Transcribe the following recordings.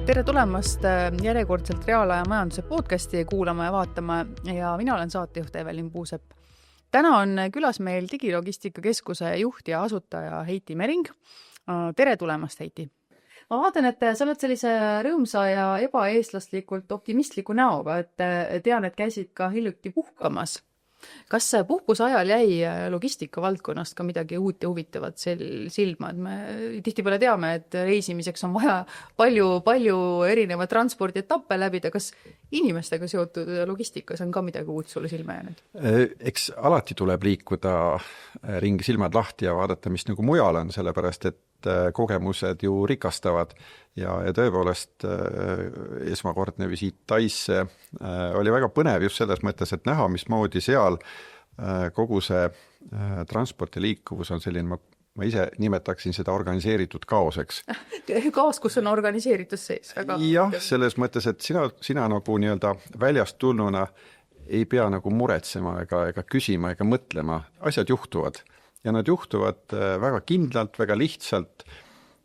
Tere tulemast järjekordselt Reaalaja majanduse podcasti kuulama ja vaatama ja mina olen saatejuht Evelin Puusepp. Täna on külas meil Digilogistika Keskuse juht ja asutaja Heiti Mering. Tere tulemast, Heiti! Ma vaatan, et sa oled sellise rõõmsa ja ebaeestlaslikult optimistliku näoga, et tean, et käisid ka hiljuti puhkamas. Kas puhkuse ajal jäi logistika valdkonnast ka midagi uut ja huvitavat silma? Me tihtipeale teame, et reisimiseks on vaja palju erinevaid transpordietappe läbida. Kas inimestega seotud logistikas on ka midagi uut sulle silma jäänud? Eks alati tuleb liikuda ringi silmad lahti ja vaadata, mis nagu mujal on, sellepärast et kogemused ju rikastavad ja tõepoolest esmakordne visiit Taisse oli väga põnev just selles mõttes, et näha, mismoodi seal kogu see transport ja liikuvus on selline, ma ise nimetaksin seda organiseeritud kaoseks. Kaos, kus on organiseeritus sees? Jah, selles mõttes, et sina nagu nii-öelda väljast tulnuna ei pea nagu muretsema ega küsima ega mõtlema. Asjad juhtuvad. Ja nad juhtuvad väga kindlalt, väga lihtsalt.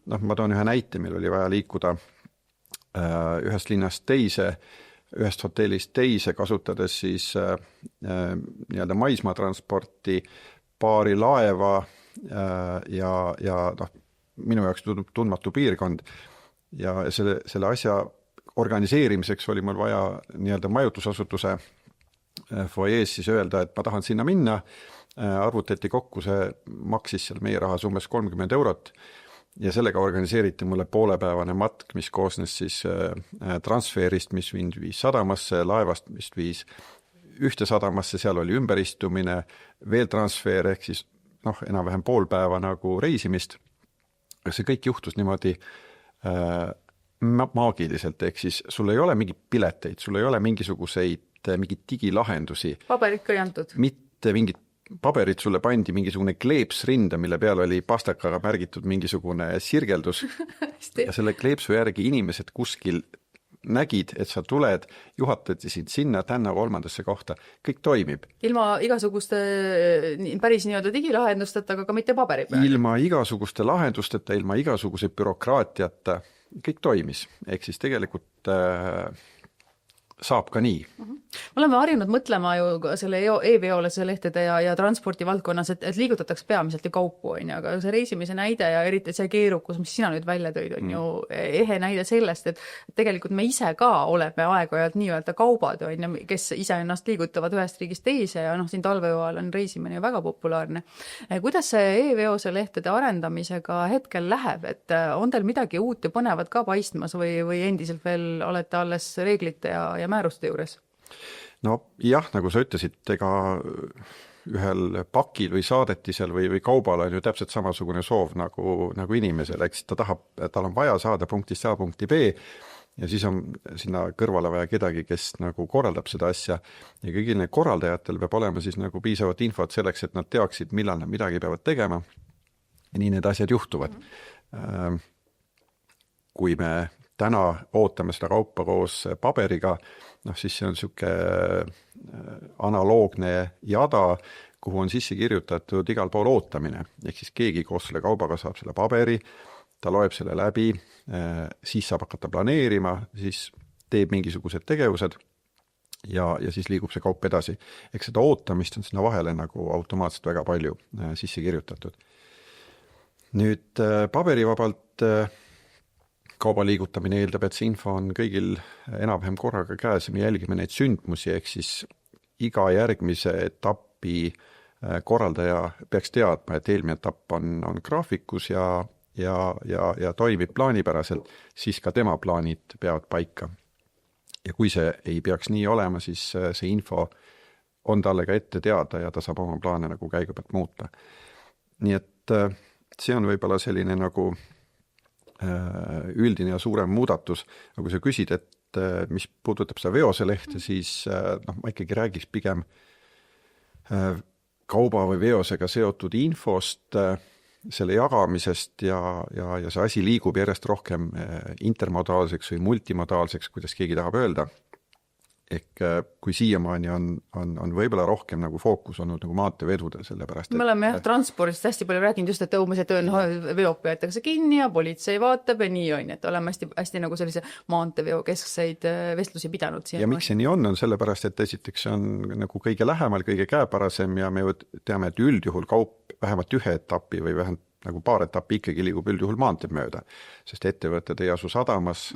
Ma toon ühe näite, meil oli vaja liikuda ühest linnast teise, ühest hotellist teise, kasutades siis nii-öelda maismaatransporti, paari laeva ja minu jaoks tundmatu piirkond. Ja selle asja organiseerimiseks oli mul vaja nii-öelda majutusasutuse foyees siis öelda, et ma tahan sinna minna. Arvutati kokku, see maksis seal meie rahas umbes 30 eurot ja sellega organiseeriti mulle poolepäevane matk, mis koosnes siis transferist, mis viis sadamasse, laevast, mis viis ühte sadamasse, seal oli ümberistumine, veel transfer, ehk siis enam-vähem pool päeva nagu reisimist. See kõik juhtus niimoodi maagiliselt, ehk siis sul ei ole mingi pileteid, sul ei ole mingisuguseid digilahendusi. Paberit ka ei antud? Mitte mingit paberit sulle pandi mingisugune kleepsrinda, mille peal oli pastakaga märgitud mingisugune sirgeldus ja selle kleepsu järgi inimesed kuskil nägid, et sa tuled, juhatati sind sinna, tänna kolmandasse kohta. Kõik toimib. Ilma igasuguste päris nii-öelda digilahendusteta, aga ka mitte paberi peal? Ilma igasuguste lahendusteta, ilma igasuguse bürokraatiata. Kõik toimis. Ehk siis tegelikult saab ka nii. Me oleme harjunud mõtlema ju selle e-veolese lehtede ja transpordi valdkonnas, et liigutatakse peamiselt ju kaupu, aga see reisimise näide ja eriti see keerukus, mis sina nüüd välja tõid, on ju ehe näide sellest, et tegelikult me ise ka oleme aeg-ajalt nii-öelda kaubad, kes ise ennast liigutavad ühest riigist teise ja siin talvejoal on reisimine ju väga populaarne. Kuidas see e-veose lehtede arendamisega hetkel läheb, et on teil midagi uut ja põnevat ka paistmas või endiselt veel olete alles reeglite ja määruste juures? Jah, nagu sa ütlesid, ega ühel pakil või saadetisel või kaubal on ju täpselt samasugune soov nagu inimesel, eks tal on vaja saada punktist A punkti B ja siis on sinna kõrvale vaja kedagi, kes nagu korraldab seda asja ja kõigil need korraldajatel peab olema siis nagu piisavat infot selleks, et nad teaksid, millal nad midagi peavad tegema ja nii need asjad juhtuvad. Kui me täna ootame seda kaupa koos paberiga, siis see on siuke analoogne jada, kuhu on sisse kirjutatud igal pool ootamine. Ehk siis keegi koos selle kaubaga saab selle paberi, ta loeb selle läbi, siis saab hakata planeerima, siis teeb mingisugused tegevused ja siis liigub see kaup edasi. Ehk seda ootamist on sinna vahele nagu automaatselt väga palju sisse kirjutatud. Nüüd paberivabalt kauba liigutamine eeldab, et see info on kõigil enam-vähem korraga käes ja me jälgime neid sündmusi, ehk siis iga järgmise etapi korraldaja peaks teadma, et eelmine etapp on graafikus ja toimib plaanipäraselt, siis ka tema plaanid peavad paika. Ja kui see ei peaks nii olema, siis see info on talle ka ette teada ja ta saab oma plaane nagu käigu pealt muuta. Nii et see on võib-olla selline nagu üldine ja suurem muudatus. Aga kui sa küsid, et mis puudutab seda veoselehte, siis ma ikkagi räägiks pigem kauba või veosega seotud infost, selle jagamisest ja see asi liigub järjest rohkem intermodaalseks või multimodaalseks, kuidas keegi tahab öelda. ehk kui siiamaani on võib-olla rohkem nagu fookus olnud nagu maanteevedudel, sellepärast me oleme transpordist hästi palju rääkinud just, et veop peetakse kinni ja politsei vaatab ja nii on, et oleme hästi nagu sellise maanteeveo keskseid vestlusi pidanud siia. Ja miks see nii on sellepärast, et esiteks on nagu kõige lähemal, kõige käeparasem ja me ju teame, et üldjuhul kaup vähemalt ühe etapi või vähemalt nagu paar etappi ikkagi liigub üldjuhul maanteed mööda, sest ettevõtted ei asu sadamas,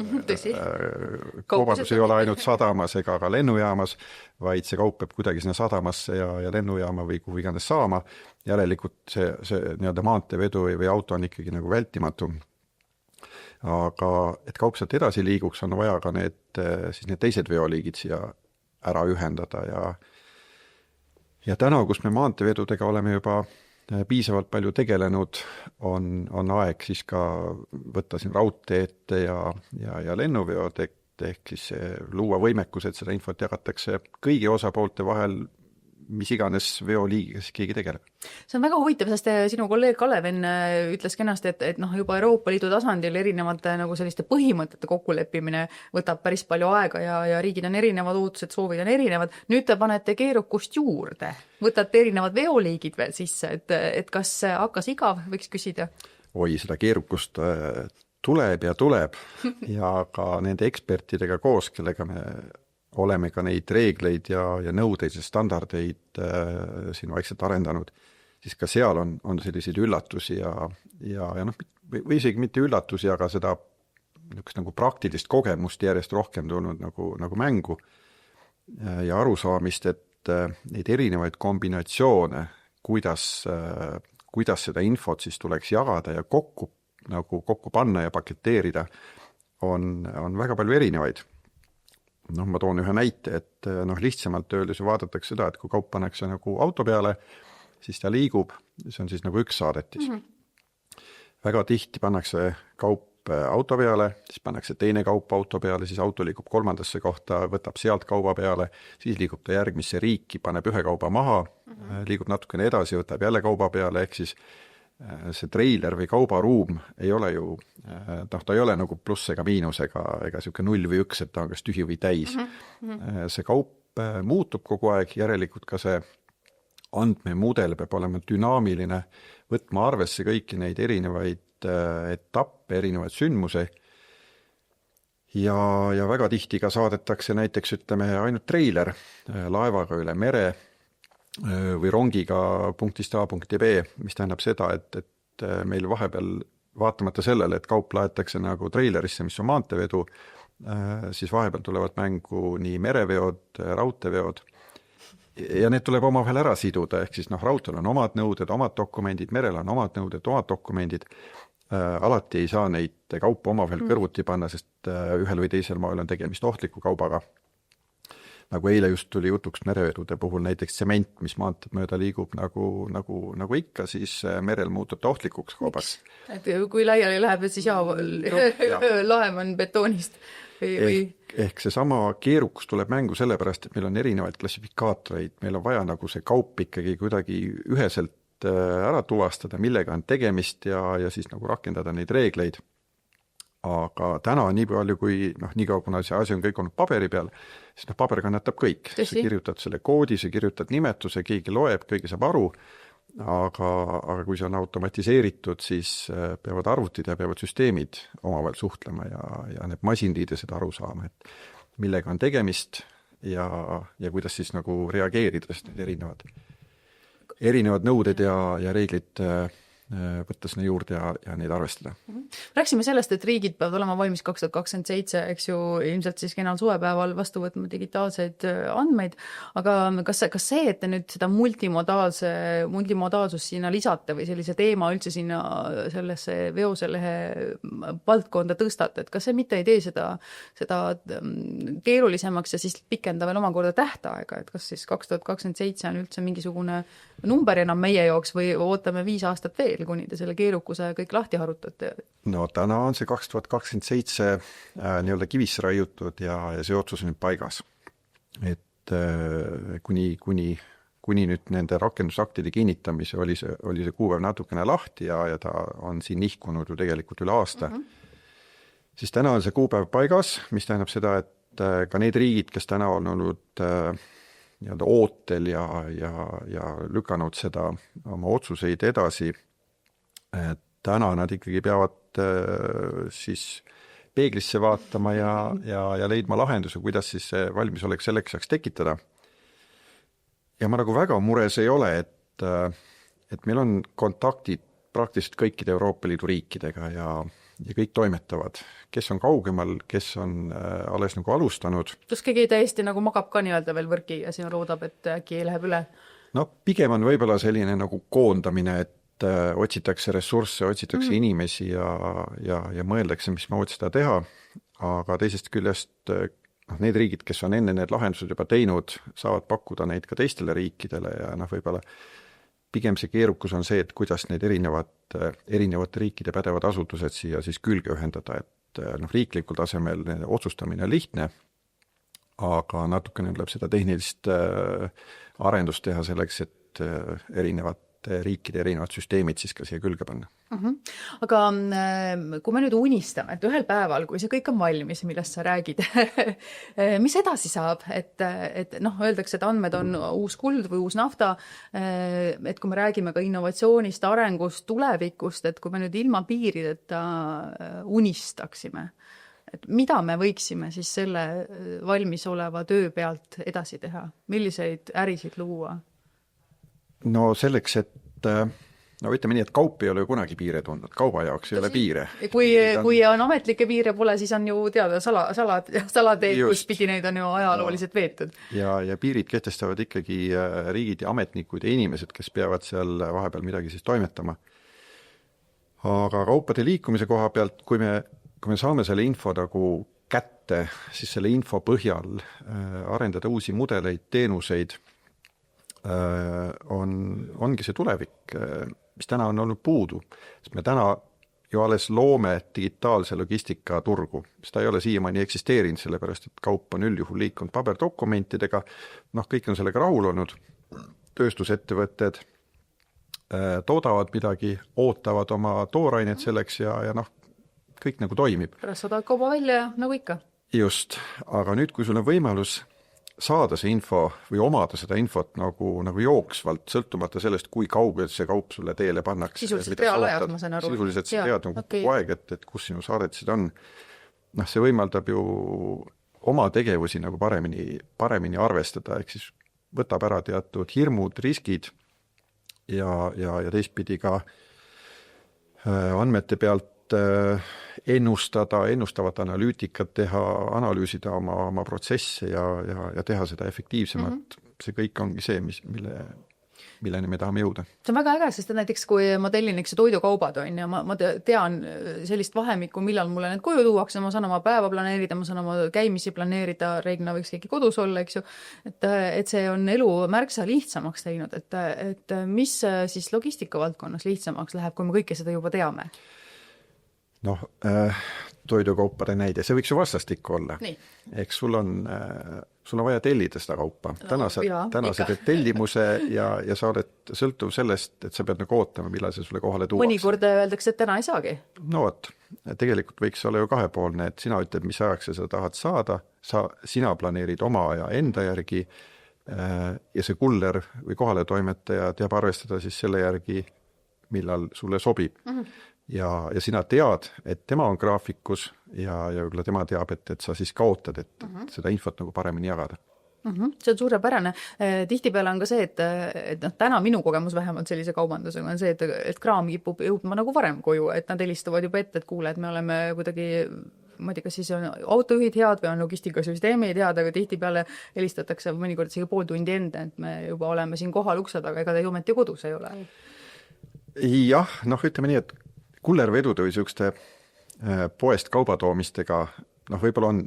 kaubandus ei ole ainult sadamas ega ka lennujaamas, vaid see kaup peab kuidagi sinna sadamasse ja lennujaama või kuhu iganes saama, järelikult see nii-öelda maanteevedu või auto on ikkagi nagu vältimatu. Aga et kaup sealt edasi liiguks, on vaja ka need teised veoliigid siia ära ühendada ja täna, kus me maanteevedudega oleme juba piisavalt palju tegelenud, on aeg siis ka võtta siin raudteed ja lennuveod, ehk siis luua võimekus, et seda infot jagatakse kõigi osapoolte vahel, mis iganes veoliigiga siis keegi tegeleb. See on väga huvitav, sest sinu kolleeg Kaleven ütles kenasti, et juba Euroopa Liidu tasandil erinevate nagu selliste põhimõtete kokkuleppimine võtab päris palju aega ja riigid on erinevad, ootused, soovid on erinevad. Nüüd te panete keerukust juurde, võtate erinevad veoliigid veel sisse, et kas hakkas igav, võiks küsida? Oi, seda keerukust tuleb ja ka nende ekspertidega koos, kellega me oleme ka neid reegleid ja nõudeid ja standardeid siin vaikselt arendanud, siis ka seal on selliseid üllatusi ja või isegi mitte üllatusi, aga seda nagu praktilist kogemust järjest rohkem tulnud nagu mängu ja arusaamist, et neid erinevaid kombinatsioone, kuidas seda infot siis tuleks jagada ja kokku panna ja paketeerida, on väga palju erinevaid. Ma toon ühe näite, et lihtsamalt öeldes vaadatakse seda, et kui kaup pannakse nagu auto peale, siis ta liigub, see on siis nagu üks saadetis. Väga tihti pannakse kaup auto peale, siis pannakse teine kaup auto peale, siis auto liigub kolmandasse kohta, võtab sealt kauba peale, siis liigub ta järgmisse riiki, paneb ühe kauba maha, liigub natukene edasi, võtab jälle kauba peale, ehk siis see treiler või kaubaruum ei ole ju, ta ei ole nagu pluss ega miinus ega siuke 0 või 1, et ta on kas tühi või täis. See kaup muutub kogu aeg, järelikult ka see andmemudel peab olema dünaamiline, võtma arvesse kõiki neid erinevaid etappe, erinevaid sündmuse ja väga tihti ka saadetakse näiteks, ütleme, ainult treiler laevaga üle mere või rongiga punktist A punkti B, mis tähendab seda, et meil vahepeal vaatamata sellele, et kaup laetakse nagu treilerisse, mis on maanteevedu, siis vahepeal tulevad mängu nii mereveod, raudteeveod ja need tuleb omavahel ära siduda, ehk siis raudteel on omad nõuded, omad dokumendid, merel on omad nõuded, omad dokumendid, alati ei saa neid kaupa omavahel kõrvuti panna, sest ühel või teisel maal on tegemist ohtliku kaubaga. Nagu eile just tuli jutuks merevedude puhul näiteks tsement, mis maanteed mööda liigub nagu ikka, siis merel muutub ta ohtlikuks kaubaks. Et kui laiali läheb, et siis laev on betoonist. Ehk seesama keerukus tuleb mängu sellepärast, et meil on erinevaid klassifikaatoreid, meil on vaja nagu see kaup ikkagi kuidagi üheselt ära tuvastada, millega on tegemist ja siis nagu rakendada neid reegleid. Aga täna nii palju, kui nii kaua, kuna see asi on kõik olnud paberi peal, siis paber kannatab kõik. Sa kirjutad selle koodi, sa kirjutad nimetuse, keegi loeb, kõige saab aru, aga kui see on automatiseeritud, siis peavad arvutid ja peavad süsteemid omavahel suhtlema ja need masinliid ja seda aru saama, et millega on tegemist ja kuidas siis nagu reageerida, sest need erinevad nõuded ja reeglid võtta sinna juurde ja neid arvestada. Rääksime sellest, et riigid peavad olema valmis 2027, eks ju, ilmselt siis kenal suvepäeval vastu võtma digitaalseid andmeid, aga kas see, et te nüüd seda multimodaalsust sinna lisate või sellise teema üldse sinna sellesse veoselehe valdkonda tõstate, et kas see mitte ei tee seda keerulisemaks ja siis pikenda veel omakorda tähtaega, et kas siis 2027 on üldse mingisugune number enam meie jooks või ootame 5 aastat veel, kuni te selle keerukuse kõik lahti harutate? No täna on see 2027 nii-öelda kivisse raiutud ja see otsus on nüüd paigas. Et kuni nüüd nende rakendusaktide kinnitamise oli see kuupäev natukene lahti ja ta on siin nihkunud ju tegelikult üle aasta. Siis täna on see kuupäev paigas, mis tähendab seda, et ka need riigid, kes täna on olnud nii-öelda ootel ja lükanud seda oma otsuseid edasi, täna nad ikkagi peavad siis peeglisse vaatama ja leidma lahenduse, kuidas siis see valmisolek selleks saaks tekitada. Ja ma nagu väga mures ei ole, et meil on kontaktid praktiliselt kõikide Euroopa Liidu riikidega ja kõik toimetavad, kes on kaugemal, kes on alles nagu alustanud. Kas keegi täiesti nagu magab ka nii-öelda veel võrki ja siin loodab, et äkki läheb üle? No pigem on võib-olla selline nagu koondamine, et otsitakse ressursse, otsitakse inimesi ja mõeldakse, mis moodi seda teha, aga teisest küljest need riigid, kes on enne need lahendused juba teinud, saavad pakkuda neid ka teistele riikidele ja võib-olla pigem see keerukus on see, et kuidas need erinevate riikide pädevad asutused siia siis külge ühendada, et riiklikul tasemel otsustamine on lihtne, aga natukene tuleb seda tehnilist arendust teha selleks, et erinevate riikide erinevad süsteemid siis ka siia külge panna. Aga kui me nüüd unistame, et ühel päeval, kui see kõik on valmis, millest sa räägid, mis edasi saab? Et öeldakse, et andmed on uus kuld või uus nafta, et kui me räägime ka innovatsioonist, arengust, tulevikust, et kui me nüüd ilma piirideta unistaksime, et mida me võiksime siis selle valmisoleva töö pealt edasi teha? Milliseid ärisid luua? No selleks, et ütleme nii, et kaup ei ole ju kunagi piire tundnud, kauba jaoks ei ole piire. Kui on ametlikke piire pole, siis on ju teada salateed, kus pidi neid on ju ajalooliselt veetud. Ja piirid kehtestavad ikkagi riigid ja ametnikud ja inimesed, kes peavad seal vahepeal midagi siis toimetama. Aga kaupade liikumise koha pealt, kui me saame selle info nagu kätte, siis selle info põhjal arendada uusi mudeleid, teenuseid, ongi see tulevik, mis täna on olnud puudu. Sest me täna ju alles loome digitaalse logistika turgu. Seda ei ole siiamaani eksisteerinud, sellepärast et kaup on üldjuhul liikunud paberdokumentidega, kõik on sellega rahul olnud, tööstusettevõtted toodavad midagi, ootavad oma toorainet selleks ja kõik nagu toimib. Pärast saadavad kauba välja nagu ikka. Just, aga nüüd, kui sul on võimalus saada see info või omada seda infot nagu jooksvalt, sõltumata sellest, kui kaugel see kaup sulle teele pannakse. Sisuliselt reaalajad, ma saan aru. Sisuliselt sa tead kogu aeg, et kus sinu saadetised on. See võimaldab ju oma tegevusi nagu paremini arvestada, ehk siis võtab ära teatud hirmud, riskid ja teistpidi ka andmete pealt ennustavat analüütikat teha, analüüsida oma protsesse ja teha seda efektiivsemalt. See kõik ongi see, milleni me tahame jõuda. See on väga äge, sest näiteks kui ma tellin toidukaubad on ja ma tean sellist vahemikku, millal mulle need koju tuuakse, ma saan oma päeva planeerida, ma saan oma käimisi planeerida, reeglina võiks keegi kodus olla, eks ju. Et see on elu märksa lihtsamaks teinud, et mis siis logistika valdkonnas lihtsamaks läheb, kui me kõike seda juba teame? Toidukaupade näide, see võiks ju vastastikku olla. Eks sul on vaja tellida seda kaupa. Täna sa teed tellimuse ja sa oled sõltuv sellest, et sa pead ootama, millal see sulle kohale tuuakse. Mõnikord öeldakse, et täna ei saagi. Tegelikult võiks olla ju kahepoolne, et sina ütled, mis ajaks sa tahad saada, sina planeerid oma aja enda järgi ja see kuller või kohale toimetaja teab arvestada siis selle järgi, millal sulle sobib. Ja sina tead, et tema on graafikus ja võib-olla tema teab, et sa siis kaotad, et seda infot nagu paremini jagada. See on suurepärane. Tihtipeale on ka see, et täna minu kogemus vähemalt sellise kaubandusega on see, et kraam kipub jõudma nagu varem koju, et nad helistavad juba ette, et kuule, et me oleme kuidagi, ma ei tea, kas siis on autojuhid head või on logistikasüsteemi head, aga tihtipeale helistatakse mõnikord isegi pool tundi enda, et me juba oleme siin kohal uksed, aga ega ta jumeti kodus ei ole. Jah, ütleme nii, et kullervedude või selliseste poest kaubatoomistega, võib-olla on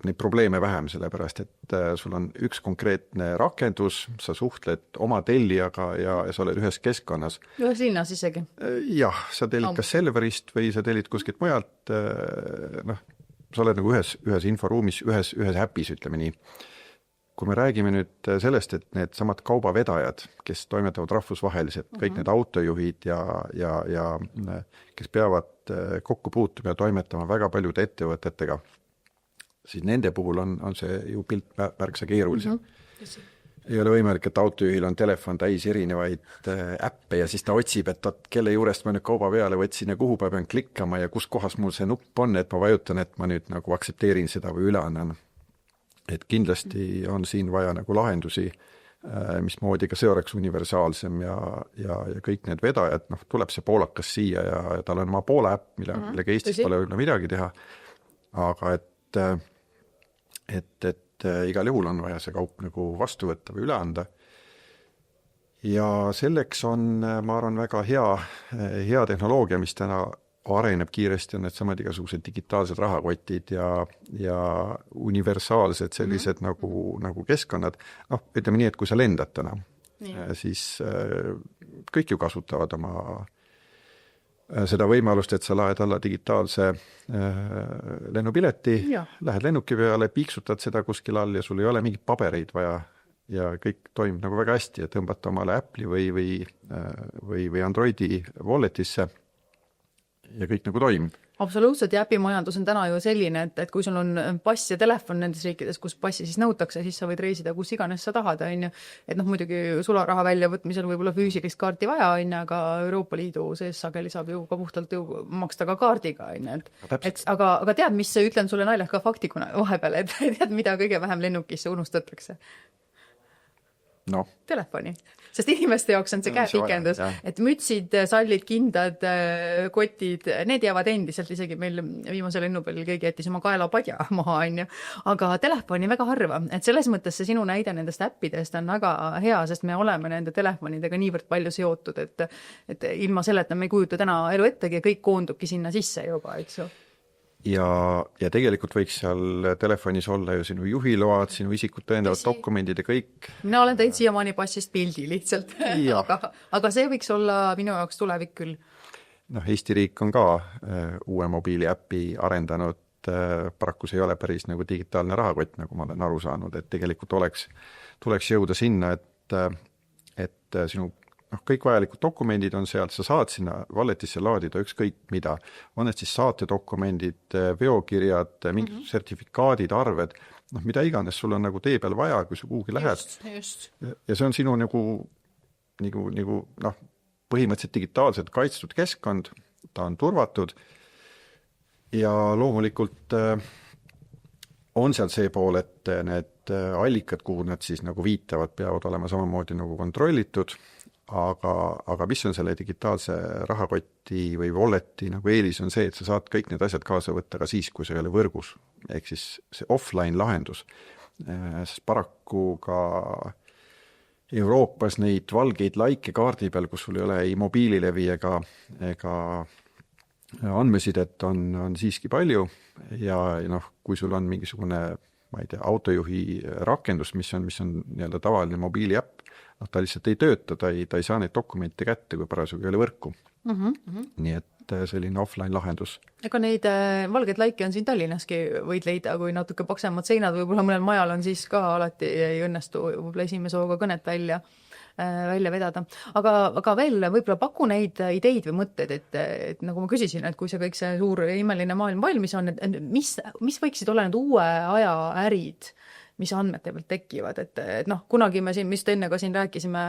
neid probleeme vähem, sellepärast, et sul on üks konkreetne rakendus, sa suhtled oma tellijaga ja sa oled ühes keskkonnas. Ühes linnas isegi? Jah, sa tellid kas Selverist või sa tellid kuskilt mujalt, sa oled nagu ühes inforuumis, ühes äpis, ütleme nii. Kui me räägime nüüd sellest, et need samad kaubavedajad, kes toimetavad rahvusvaheliselt, kõik need autojuhid ja kes peavad kokku puutuma ja toimetama väga paljude ettevõtetega, siis nende puhul on see ju pilt märksa keerulisem. Ei ole võimalik, et autojuhil on telefon täis erinevaid äppe ja siis ta otsib, et kelle juurest ma nüüd kauba peale võtsin ja kuhu ma pean klikkama ja kus kohas mul see nupp on, et ma vajutan, et ma nüüd nagu aktsepteerin seda või üle annan. Et kindlasti on siin vaja nagu lahendusi, mismoodi ka see oleks universaalsem ja kõik need vedajad, tuleb see poolakas siia ja tal on oma Poola äpp, millega Eestis pole võib-olla midagi teha, aga et igal juhul on vaja see kaup nagu vastu võtta või üle anda. Ja selleks on, ma arvan, väga hea tehnoloogia, mis täna areneb kiiresti, on need samad igasugused digitaalsed rahakotid ja universaalsed sellised nagu keskkonnad. Ütleme nii, et kui sa lendad täna, siis kõik ju kasutavad oma seda võimalust, et sa laed alla digitaalse lennupileti, lähed lennuki peale, piiksutad seda kuskil all ja sul ei ole mingit pabereid vaja ja kõik toimib nagu väga hästi ja tõmbata omale Apple'i või Androidi walletisse ja kõik nagu toimib. Absoluutselt, ja äpimajandus on täna ju selline, et kui sul on pass ja telefon nendes riikides, kus passi siis nõutakse, siis sa võid reisida kus iganes sa tahad, on ju. Et muidugi sularaha väljavõtmisel võib-olla füüsilist kaarti vaja, on ju, aga Euroopa Liidu sees sageli saab ju ka puhtalt ju maksta ka kaardiga, on ju. Aga tead, mis ütlen sulle naljaka faktikuna vahepeal, et tead, mida kõige vähem lennukisse unustatakse? No. Telefoni. Sest inimeste jaoks on see käepikendus, et mütsid, sallid, kindad, kotid, need jäävad endiselt, isegi meil viimase lennu peal keegi jättis oma kaelapadja maha, on ju. Aga telefoni väga harva, et selles mõttes see sinu näide nendest äppidest on väga hea, sest me oleme nende telefonidega niivõrd palju seotud, et ilma selleta me ei kujuta täna elu ettegi ja kõik koondubki sinna sisse juba, eks ju. Ja tegelikult võiks seal telefonis olla ju sinu juhiload, sinu isikut tõendavad dokumendid ja kõik. Mina olen teinud siiamaani passist pildi lihtsalt, aga see võiks olla minu jaoks tulevik küll. Eesti riik on ka uue mobiiliäppi arendanud, paraku see ei ole päris nagu digitaalne rahakott, nagu ma olen aru saanud, et tegelikult tuleks jõuda sinna, et sinu kõik vajalikud dokumendid on sealt, sa saad sinna walletisse laadida ükskõik mida. On need siis saatedokumendid, veokirjad, mingid sertifikaadid, arved, mida iganes sul on nagu tee peal vaja, kui sa kuhugi lähed. Just. Ja see on sinu nagu põhimõtteliselt digitaalselt kaitstud keskkond, ta on turvatud ja loomulikult on seal see pool, et need allikad, kuhu nad siis nagu viitavad, peavad olema samamoodi nagu kontrollitud. Aga mis on selle digitaalse rahakoti või walleti nagu eelis on see, et sa saad kõik need asjad kaasa võtta ka siis, kui sa ei ole võrgus. Ehk siis see offline lahendus. Sest paraku ka Euroopas neid valgeid laike kaardi peal, kus sul ei ole ei mobiililevi ega andmesidet on siiski palju ja kui sul on mingisugune, ma ei tea, autojuhi rakendus, mis on nii-öelda tavaline mobiiliäpp, ta lihtsalt ei tööta, ta ei saa neid dokumente kätte, kui parasjagu ei ole võrku. Nii et selline offline lahendus. Ega neid valgeid laike on siin Tallinnaski võid leida, kui natuke paksemad seinad, võib-olla mõnel majal on siis ka alati ei õnnestu võib-olla esimese hooga kõnet välja vedada. Aga veel võib-olla paku neid ideid või mõtted, et nagu ma küsisin, et kui see kõik see suur imeline maailm valmis on, et mis võiksid olla need uue aja ärid, mis andmete pealt tekivad, et kunagi me siin, mis enne ka siin rääkisime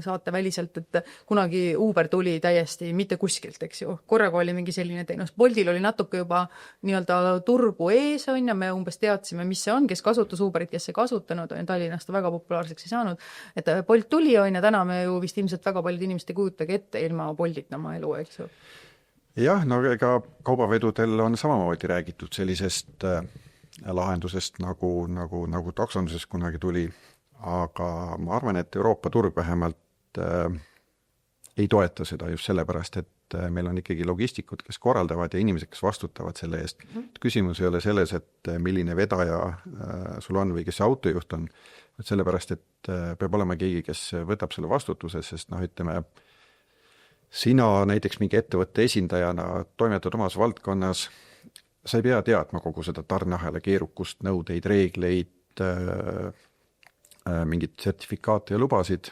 saate väliselt, et kunagi Uber tuli täiesti mitte kuskilt, eks ju. Korraga oli mingi selline teenus. Boltil oli natuke juba nii-öelda turgu ees, on ja me umbes teadsime, mis see on, kes kasutas Uberit, kes see kasutanud, on Tallinnast väga populaarseks ei saanud. Et Bolt tuli on ja täna me ju vist ilmselt väga paljud inimesed ei kujutagi ette ilma Boltit oma elu, eks ju. Jah, ega kaubavedudel on samamoodi räägitud sellisest lahendusest nagu taksonduses kunagi tuli, aga ma arvan, et Euroopa turg vähemalt ei toeta seda just sellepärast, et meil on ikkagi logistikud, kes korraldavad ja inimesed, kes vastutavad selle eest. Küsimus ei ole selles, et milline vedaja sul on või kes autojuht on, sellepärast, et peab olema keegi, kes võtab selle vastutuse, sest ütleme, sina näiteks mingi ettevõtte esindajana toimetad omas valdkonnas, sa ei pea teadma kogu seda tarneahela keerukust, nõudeid, reegleid, mingit sertifikaate ja lubasid.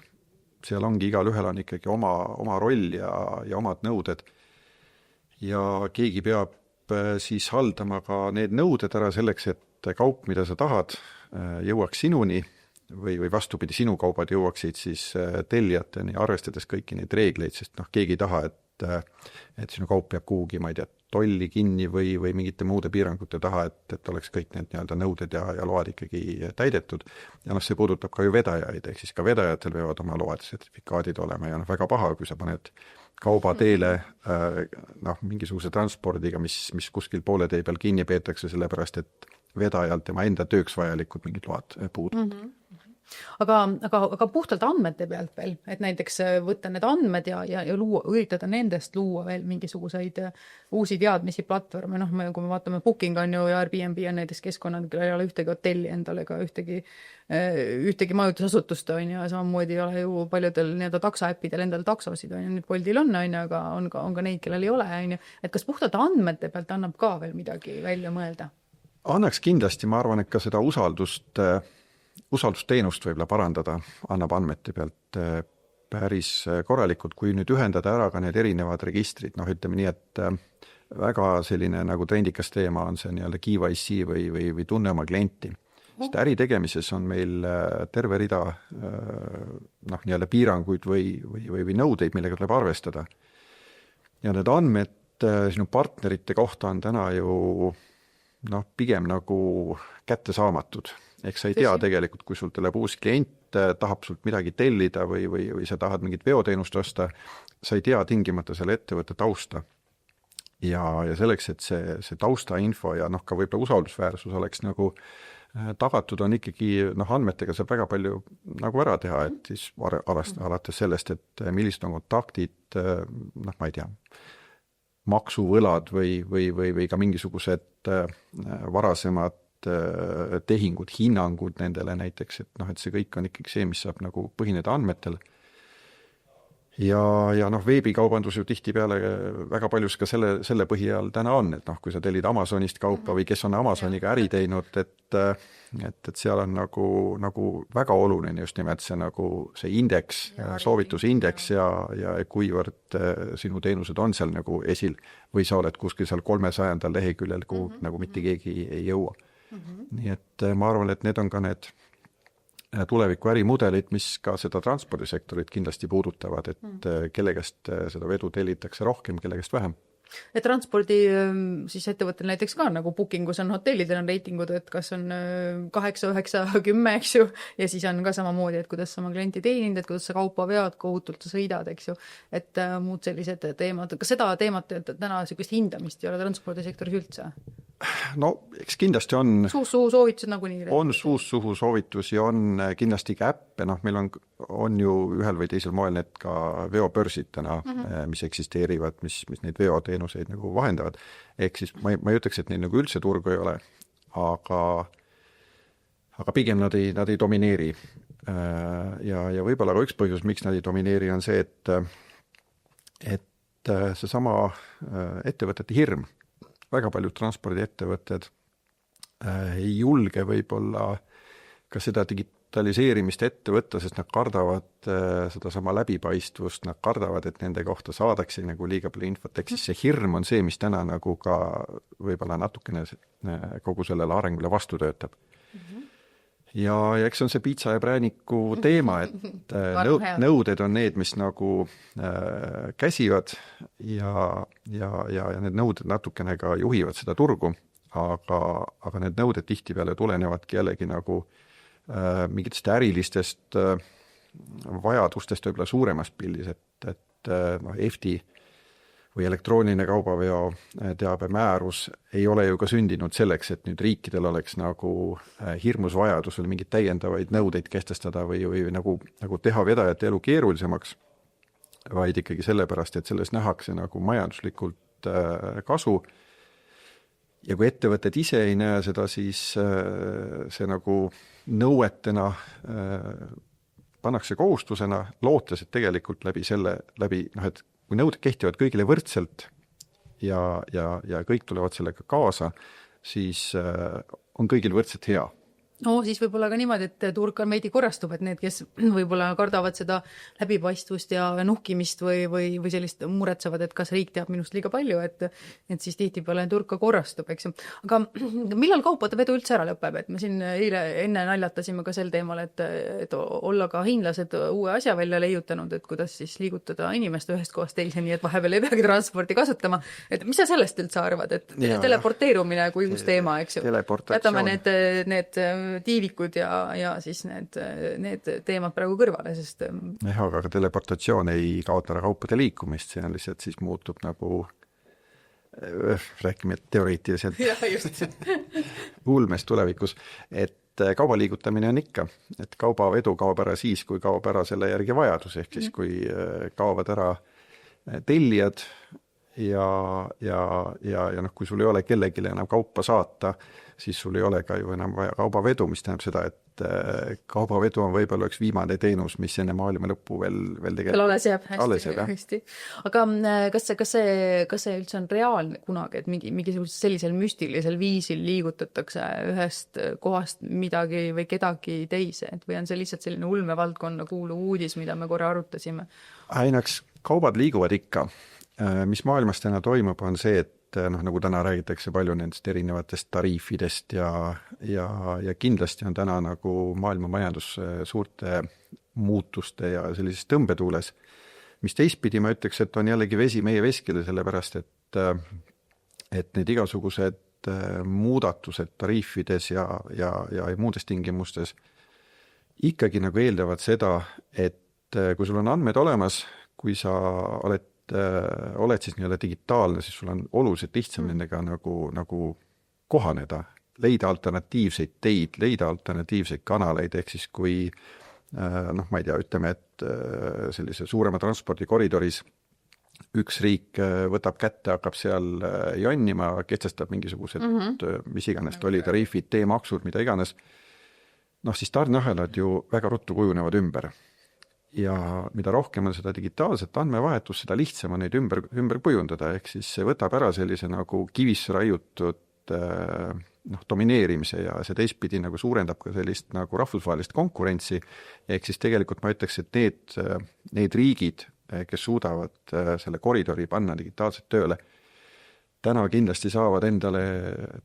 Seal ongi igal ühel on ikkagi oma roll ja omad nõuded. Ja keegi peab siis haldama ka need nõuded ära selleks, et kaup, mida sa tahad, jõuaks sinuni või vastupidi, sinu kaubad jõuaksid siis tellijateni, arvestades kõiki neid reegleid, sest keegi ei taha, et sinu kaup peab kuhugi, ma ei tea, tolli kinni või mingite muude piirangute taha, et oleks kõik need nii-öelda nõuded ja load ikkagi täidetud. Ja see puudutab ka ju vedajaid, ehk siis ka vedajatel peavad oma load, sertifikaadid olema ja väga paha, kui sa paned kauba teele mingisuguse transpordiga, mis kuskil poole tee peal kinni peetakse, sellepärast et vedajalt tema enda tööks vajalikud mingid load puudub. Aga puhtalt andmete pealt veel, et näiteks võtta need andmed ja üritada nendest luua veel mingisuguseid uusi teadmisi platvorme, kui me vaatame Booking on ju ja Airbnb on näiteks keskkonnad, ei ole ühtegi hotelli endal ega ühtegi majutusasutust on ja samamoodi ei ole ju paljudel nii-öelda taksoäppidel endal taksosid on ja nüüd Boltil on, aga on ka neid, kellel ei ole, et kas puhtalt andmete pealt annab ka veel midagi välja mõelda? Annaks kindlasti, ma arvan, et ka seda usaldusteenust võib-olla parandada, annab andmete pealt päris korralikult, kui nüüd ühendada ära ka need erinevad registrid, ütleme nii, et väga selline nagu trendikas teema on see nii-öelda KYC või tunne oma klienti. Sest äri tegemises on meil terve rida nii-öelda piiranguid või nõudeid, millega tuleb arvestada. Ja need andmed sinu partnerite kohta on täna ju pigem nagu kättesaamatud. Ehk sa ei tea tegelikult, kui sul tuleb uus klient, tahab sult midagi tellida või sa tahad mingit veoteenust osta, sa ei tea tingimata selle ettevõtte tausta. Ja selleks, et see taustainfo ja ka võib-olla usaldusväärsus oleks nagu tagatud, on ikkagi andmetega saab väga palju nagu ära teha, et siis alates sellest, et millised on kontaktid, ma ei tea, maksuvõlad või ka mingisugused varasemad tehingud, hinnangud nendele näiteks, et see kõik on ikkagi see, mis saab nagu põhineda andmetel. Ja veebikaubandus ju tihtipeale väga paljus ka selle põhjal täna on, et kui sa tellid Amazonist kaupa või kes on Amazoniga äri teinud, et seal on nagu väga oluline just nimelt see indeks, soovitusindeks ja kuivõrd sinu teenused on seal nagu esil või sa oled kuskil seal 300. leheküljel, kuhu nagu mitte keegi ei jõua. Nii et ma arvan, et need on ka need tuleviku ärimudelid, mis ka seda transpordisektorit kindlasti puudutavad, et kellegast seda vedu tellitakse rohkem, kellegast vähem. Ja transpordi siis ettevõttel näiteks ka nagu Bookingus on hotellidel on reitingud, et kas on 8, 9, 10, eks ju, ja siis on ka samamoodi, et kuidas sa oma klienti teenid, et kuidas sa kaupa vead, kohutult sa sõidad, eks ju, et muud sellised teemad. Kas seda teemat, et täna sellist hindamist ei ole transpordisektoris üldse? Eks kindlasti on suus-suhu soovitused nagunii. On suus-suhu soovitusi, on kindlasti ka äppe, meil on ju ühel või teisel moel need ka veobörsid täna, mis eksisteerivad, mis neid veoteenuseid nagu vahendavad. Ehk siis ma ei ütleks, et neid nagu üldse turgu ei ole, aga pigem nad ei domineeri. Ja võib-olla ka üks põhjus, miks nad ei domineeri, on see, et seesama ettevõtete hirm. Väga paljud transpordiettevõtted ei julge võib-olla ka seda digitaliseerimist ette võtta, sest nad kardavad seda sama läbipaistvust, nad kardavad, et nende kohta saadakse nagu liiga palju infot, ehk siis see hirm on see, mis täna nagu ka võib-olla natukene kogu sellele arengule vastu töötab. Ja eks on see piitsa ja prääniku teema, et nõuded on need, mis nagu käsivad ja need nõuded natukene ka juhivad seda turgu, aga need nõuded tihtipeale tulenevadki jällegi nagu mingitest ärilistest vajadustest võib-olla suuremast pildis, et EFTI või elektrooniline kaubaveo teabemäärus ei ole ju ka sündinud selleks, et nüüd riikidel oleks nagu hirmus vajadusel mingeid täiendavaid nõudeid kehtestada või nagu teha vedajate elu keerulisemaks, vaid ikkagi sellepärast, et selles nähakse nagu majanduslikult kasu. Ja kui ettevõtted ise ei näe seda, siis see nagu nõuetena pannakse kohustusena, lootes, et tegelikult et kui nõuded kehtivad kõigile võrdselt ja kõik tulevad sellega kaasa, siis on kõigil võrdselt hea. No siis võib-olla ka niimoodi, et turg on veidi korrastub, et need, kes võib-olla kardavad seda läbipaistvust ja nuhkimist või sellist muretsevad, et kas riik teab minust liiga palju, et siis tihtipeale turg ka korrastub, eks ju. Aga millal kaupade vedu üldse ära lõpeb? Et me siin eile enne naljatasime ka sel teemal, et olla ka hiinlased uue asja välja leiutanud, et kuidas siis liigutada inimest ühest kohast teise, nii et vahepeal ei peagi transporti kasutama. Et mis sa sellest üldse arvad? Et teleporteerumine kui uus teema, eks ju. Jätame need tiivikud ja siis need teemad praegu kõrvale, sest aga teleportatsioon ei kaota ära kaupade liikumist, see on lihtsalt siis muutub nagu räägime teoreetiliselt ulmes tulevikus, et kauba liigutamine on ikka, et kaubavedu kaob ära siis, kui kaob ära selle järgi vajadus, ehk siis kui kaovad ära tellijad ja kui sul ei ole kellelegi enam kaupa saata, siis sul ei ole ka ju enam vaja kaubavedu, mis tähendab seda, et kaubavedu on võib-olla üks viimane teenus, mis enne maailma lõppu veel tegelikult alles jääb hästi. Aga kas see üldse on reaalne kunagi, et mingisugusel sellisel müstilisel viisil liigutatakse ühest kohast midagi või kedagi teise, või on see lihtsalt selline ulmevaldkonna kuuluv uudis, mida me korra arutasime? Ainaks kaubad liiguvad ikka. Mis maailmas täna toimub, on see, et nagu täna räägitakse palju nendest erinevatest tariifidest ja kindlasti on täna nagu maailma majandus suurte muutuste ja sellises tõmbetuules, mis teistpidi ma ütleks, et on jällegi vesi meie veskile, sellepärast et need igasugused muudatused tariifides ja muudes tingimustes ikkagi nagu eeldavad seda, et kui sul on andmed olemas, kui sa oled siis nii-öelda digitaalne, siis sul on oluliselt lihtsam nendega nagu kohaneda, leida alternatiivseid teid, leida alternatiivseid kanaleid, ehk siis kui ma ei tea, ütleme, et sellise suurema transpordikoridoris üks riik võtab kätte, hakkab seal jonnima, kehtestab mingisugused, mis iganes oli, tariifid, teemaksud, mida iganes, siis tarneahelad ju väga ruttu kujunevad ümber. Ja mida rohkem on seda digitaalset andmevahetust, seda lihtsam on neid ümber kujundada, ehk siis see võtab ära sellise nagu kivisse raiutud domineerimise ja see teistpidi nagu suurendab ka sellist nagu rahvusvahelist konkurentsi, ehk siis tegelikult ma ütleks, et need riigid, kes suudavad selle koridori panna digitaalselt tööle, täna kindlasti saavad endale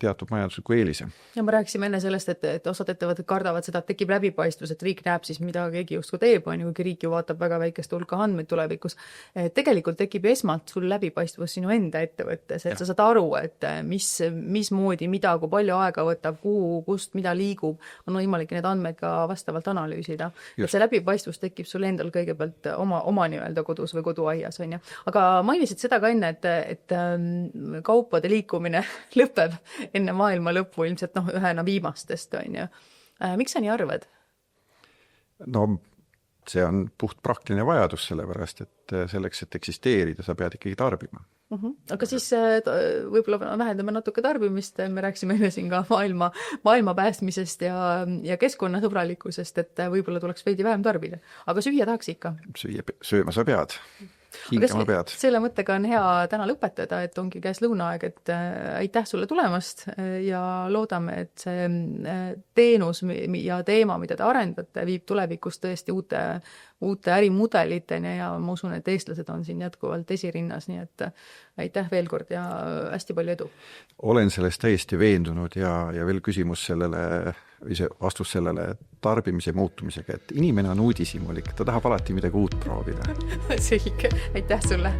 teatud majandusliku eelise. Ja me rääkisime enne sellest, et osad ettevõtted kardavad seda, et tekib läbipaistvus, et riik näeb siis, mida keegi justkui teeb, kuigi riik ju vaatab väga väikest hulka andmeid tulevikus. Tegelikult tekib esmalt sul läbipaistvus sinu enda ettevõttes, et sa saad aru, et mismoodi, mida, kui palju aega võtab, kuhu, kust, mida liigub, on võimalik need andmed ka vastavalt analüüsida. Et see läbipaistvus tekib sul endal kõigepealt oma nii-öelda kodus või koduaias, on ju. Aga mainisid seda ka enne, et kaupade liikumine lõpeb enne maailma lõppu ilmselt ühena viimastest, on ju. Miks sa nii arvad? No see on puht praktiline vajadus, sellepärast, et selleks, et eksisteerida, sa pead ikkagi tarbima. Aga siis võib-olla vähendame natuke tarbimist, me rääksime enne siin ka maailma päästmisest ja keskkonnasõbralikkusest, et võib-olla tuleks veidi vähem tarbida. Aga süüa tahaks ikka? Sööma sa pead. Hingama pead. Selle mõttega on hea täna lõpetada, et ongi käes lõunaaeg, et aitäh sulle tulemast ja loodame, et see teenus ja teema, mida te arendate, viib tulevikus tõesti uute ärimudeliteni ja ma usun, et eestlased on siin jätkuvalt esirinnas, nii et aitäh veel kord ja hästi palju edu. Olen sellest täiesti veendunud ja veel küsimus sellele, või see vastus sellele tarbimise muutumisega, et inimene on uudishimulik, ta tahab alati midagi uut proovida. Selge, aitäh sulle!